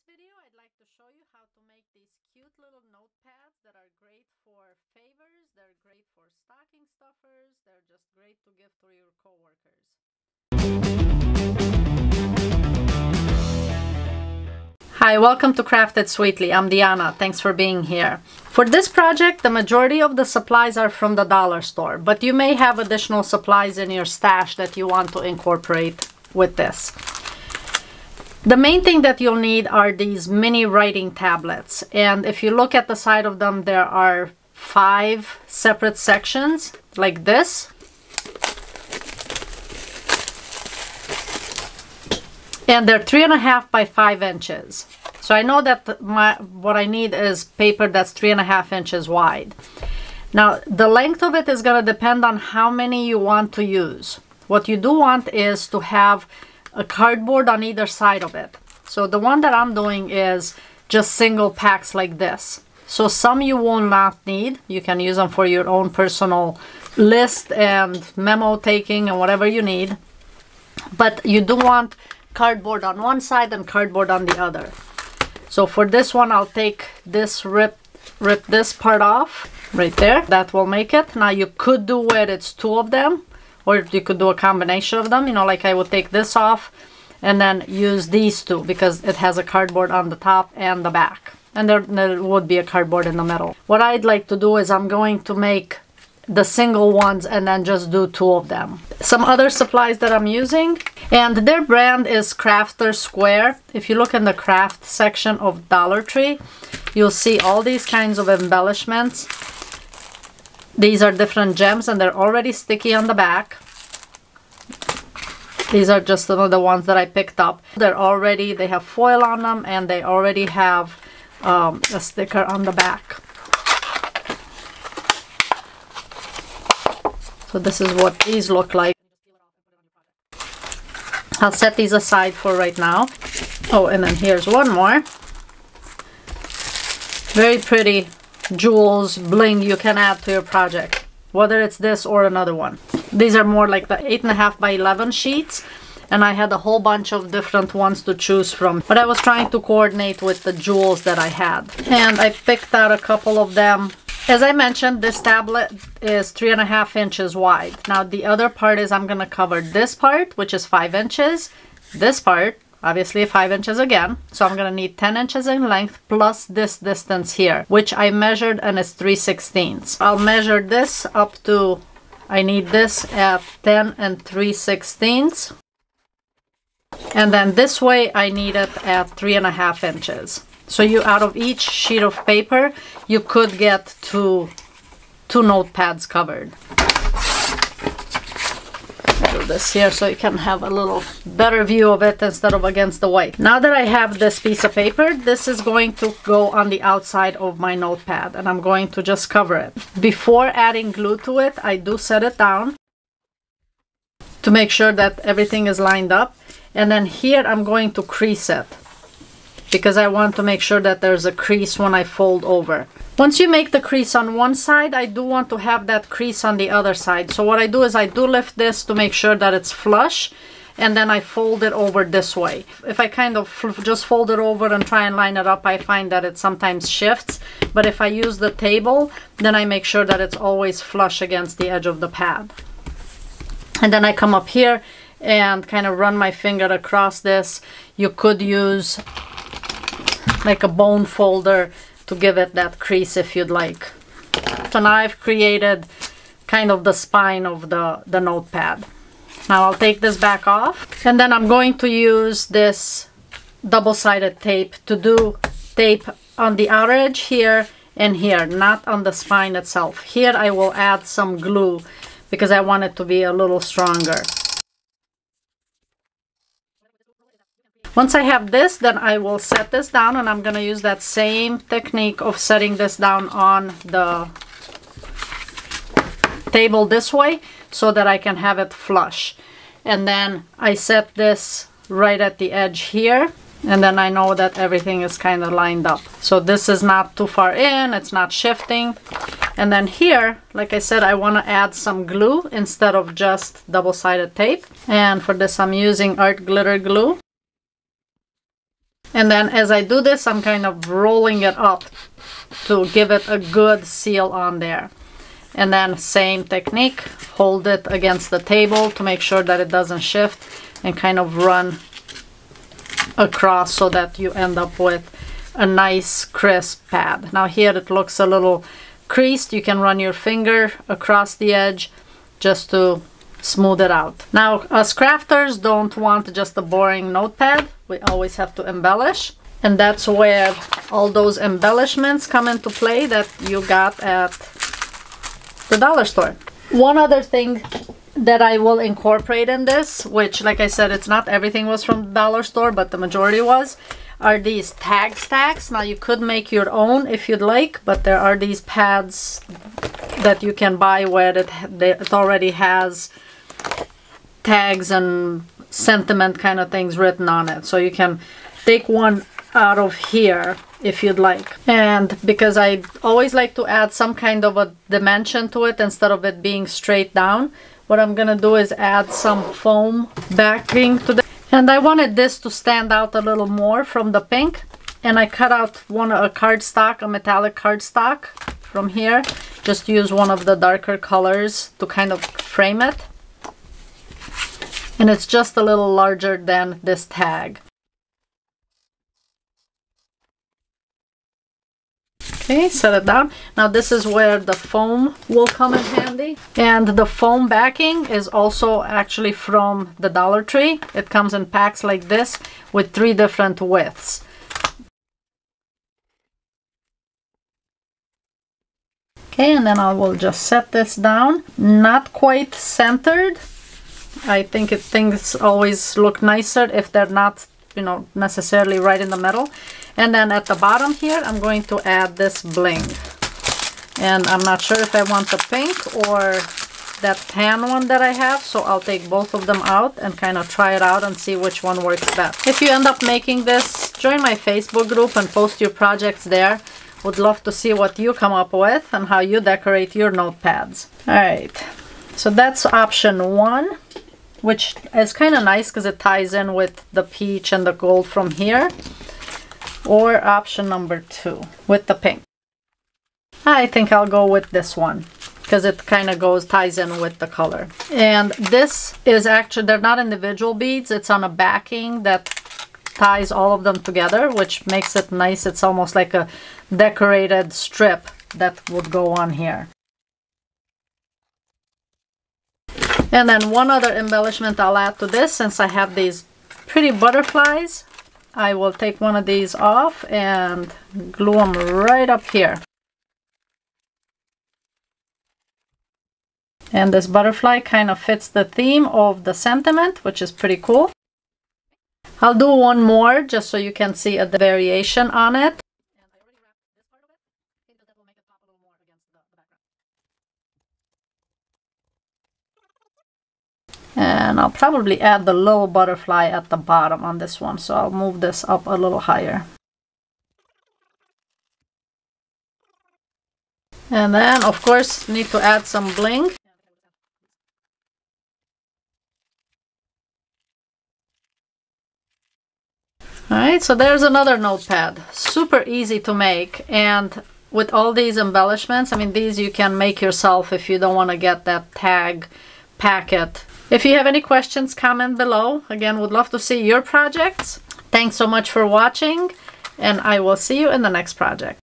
video, I'd like to show you how to make these cute little notepads that are great for favors, they're great for stocking stuffers, they're just great to give to your coworkers. Hi, welcome to Crafted Sweetly. I'm Diana. Thanks for being here. For this project, the majority of the supplies are from the dollar store, but you may have additional supplies in your stash that you want to incorporate with this. The main thing that you'll need are these mini writing tablets, and if you look at the side of them, there are 5 separate sections like this. And they're 3.5 by 5 inches. So I know that what I need is paper that's 3.5 inches wide. Now the length of it is going to depend on how many you want to use. What you do want is to have a cardboard on either side of it. So the one that I'm doing is just single packs like this. So some you will not need. You can use them for your own personal list and memo taking and whatever you need. But you do want cardboard on one side and cardboard on the other. So for this one, I'll take this, rip this part off right there. That will make it. Now you could do where it's 2 of them, or you could do a combination of them, you know, like I would take this off and then use these 2 because it has a cardboard on the top and the back. And there would be a cardboard in the middle. What I'd like to do is I'm going to make the single ones and then just do 2 of them. Some other supplies that I'm using, and their brand is Crafter Square. If you look in the craft section of Dollar Tree, you'll see all these kinds of embellishments. These are different gems and they're already sticky on the back. These are just some of the ones that I picked up. They have foil on them and they already have a sticker on the back. So this is what these look like. I'll set these aside for right now. Oh, and then here's one more. Very pretty jewels, bling you can add to your project, whether it's this or another one. These are more like the 8.5 by 11 sheets, and I had a whole bunch of different ones to choose from, but I was trying to coordinate with the jewels that I had, and I picked out a couple of them. As I mentioned, this tablet is 3.5 inches wide. Now the other part is I'm going to cover this part, which is 5 inches, this part obviously 5 inches again, so I'm going to need 10 inches in length plus this distance here, which I measured and it's 3/16. I'll measure this up to, I need this at 10 and 3/16, and then this way I need it at 3.5 inches. So you, out of each sheet of paper, you could get two notepads covered. Do this here so you can have a little better view of it instead of against the white. Now that I have this piece of paper, this is going to go on the outside of my notepad and I'm going to just cover it. Before adding glue to it, I do set it down to make sure that everything is lined up, and then here I'm going to crease it because I want to make sure that there's a crease when I fold over. Once you make the crease on one side, I do want to have that crease on the other side. So what I do is I do lift this to make sure that it's flush, and then I fold it over this way. If I kind of just fold it over and try and line it up, I find that it sometimes shifts. But if I use the table, then I make sure that it's always flush against the edge of the pad. And then I come up here and kind of run my finger across this. You could use like a bone folder to give it that crease if you'd like. So now I've created kind of the spine of the notepad. Now I'll take this back off, and then I'm going to use this double-sided tape to do tape on the outer edge here and here, not on the spine itself. Here I will add some glue because I want it to be a little stronger. Once I have this, then I will set this down, and I'm going to use that same technique of setting this down on the table this way so that I can have it flush. And then I set this right at the edge here, and then I know that everything is kind of lined up. So this is not too far in, it's not shifting. And then here, like I said, I want to add some glue instead of just double-sided tape. And for this I'm using art glitter glue. And then as I do this, I'm kind of rolling it up to give it a good seal on there. And then same technique, hold it against the table to make sure that it doesn't shift, and kind of run across so that you end up with a nice crisp pad. Now here it looks a little creased. You can run your finger across the edge just to smooth it out. Now us crafters don't want just a boring notepad. We always have to embellish, and that's where all those embellishments come into play that you got at the dollar store. One other thing that I will incorporate in this, which like I said, it's not everything was from the dollar store, but the majority was, are these tag stacks. Now you could make your own if you'd like, but there are these pads that you can buy where it already has tags and sentiment kind of things written on it. So you can take one out of here if you'd like. And because I always like to add some kind of a dimension to it instead of it being straight down, what I'm gonna do is add some foam backing to this. And I wanted this to stand out a little more from the pink, and I cut out a cardstock, a metallic cardstock from here. Just use one of the darker colors to kind of frame it. And it's just a little larger than this tag. Okay, set it down. Now this is where the foam will come in handy. And the foam backing is also actually from the Dollar Tree. It comes in packs like this with 3 different widths. Okay, and then I will just set this down. Not quite centered. I think things always look nicer if they're not, you know, necessarily right in the middle. And then at the bottom here, I'm going to add this bling. And I'm not sure if I want the pink or that tan one that I have, so I'll take both of them out and kind of try it out and see which one works best. If you end up making this, join my Facebook group and post your projects there. Would love to see what you come up with and how you decorate your notepads. Alright, so that's option 1, which is kind of nice because it ties in with the peach and the gold from here. Or option number 2 with the pink. I think I'll go with this one because it kind of ties in with the color. And this is actually, they're not individual beads, it's on a backing that ties all of them together, which makes it nice. It's almost like a decorated strip that would go on here. And then one other embellishment I'll add to this, since I have these pretty butterflies, I will take one of these off and glue them right up here. And this butterfly kind of fits the theme of the sentiment, which is pretty cool. I'll do one more just so you can see the variation on it. And I'll probably add the little butterfly at the bottom on this one, so I'll move this up a little higher. And then, of course, need to add some bling. Alright, so there's another notepad. Super easy to make, and with all these embellishments, I mean, these you can make yourself if you don't want to get that tag packet. If you have any questions, comment below. Again, would love to see your projects. Thanks so much for watching, and I will see you in the next project.